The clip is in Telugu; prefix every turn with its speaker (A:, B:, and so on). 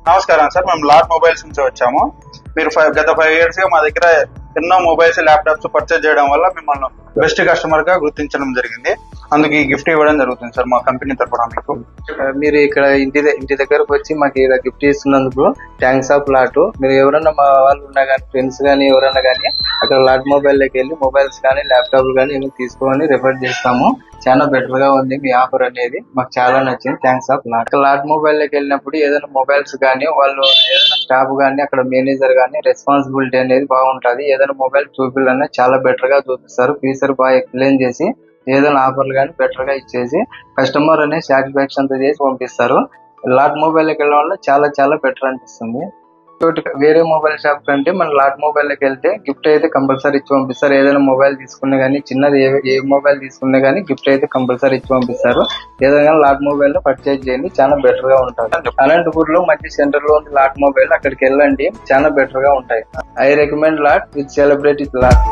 A: నమస్కారం సార్, మేము లాట్ మొబైల్స్ నుంచి వచ్చాము. మీరు గత 5 years గా మా దగ్గర ఎన్నో మొబైల్స్, ల్యాప్టాప్స్ పర్చేజ్ చేయడం వల్ల మిమ్మల్ని బెస్ట్ కస్టమర్ గా గుర్తించడం జరిగింది. అందుకు ఈ గిఫ్ట్ ఇవ్వడం జరుగుతుంది సార్ మా కంపెనీ తరఫున. మీకు
B: మీరు ఇక్కడ ఇంటి దగ్గరకు వచ్చి మాకు ఇలా గిఫ్ట్ ఇస్తున్నందుకు థ్యాంక్స్ ఆఫ్ లాట్. మీరు ఎవరన్నా మా వాళ్ళు ఉన్నా కానీ, ఫ్రెండ్స్ కానీ ఎవరన్నా కానీ అక్కడ లాట్ మొబైల్ లోకి వెళ్ళి మొబైల్స్ కానీ ల్యాప్టాప్ కానీ ఏమి తీసుకొని రిఫర్ చేస్తాము. చాలా బెటర్ గా ఉంది మీ ఆఫర్ అనేది, మాకు చాలా నచ్చింది. Thanks of lot. Lot mobile లోకి వెళ్ళినప్పుడు ఏదైనా మొబైల్స్ కానీ వాళ్ళు ఏదైనా స్టాఫ్ కానీ అక్కడ మేనేజర్ కానీ రెస్పాన్సిబిలిటీ అనేది బాగుంటది. ఏదైనా మొబైల్ చూపిల్లన్నా చాలా బెటర్ గా చూపిస్తారు. ఫీచర్ బాగా ఎక్స్ప్లెయిన్ చేసి ఏదైనా ఆఫర్లు కానీ బెటర్ గా ఇచ్చేసి కస్టమర్ అనే సాటిస్ఫాక్షన్ తో చేసి పంపిస్తారు. లాట్ మొబైల్ లోకి వెళ్ళడం వల్ల చాలా చాలా బెటర్ అనిపిస్తుంది. వేరే మొబైల్ షాప్ కంటే మన లాట్ మొబైల్ లోకి వెళ్తే గిఫ్ట్ అయితే కంపల్సరీ ఇచ్చి పంపిస్తారు. ఏదైనా మొబైల్ తీసుకున్నా గానీ, చిన్నది ఏ మొబైల్ తీసుకున్నా గానీ గిఫ్ట్ అయితే కంపల్సరీ ఇచ్చి పంపిస్తారు. ఏదైనా లాట్ మొబైల్ లో పర్చేజ్ చేయండి, చాలా బెటర్ గా ఉంటుంది. అనంతపూర్ లో మంచి సెంటర్ లో ఉంది లాట్ మొబైల్, అక్కడికి వెళ్ళండి, చాలా బెటర్ గా ఉంటాయి. I recommend lot with celebrity lot.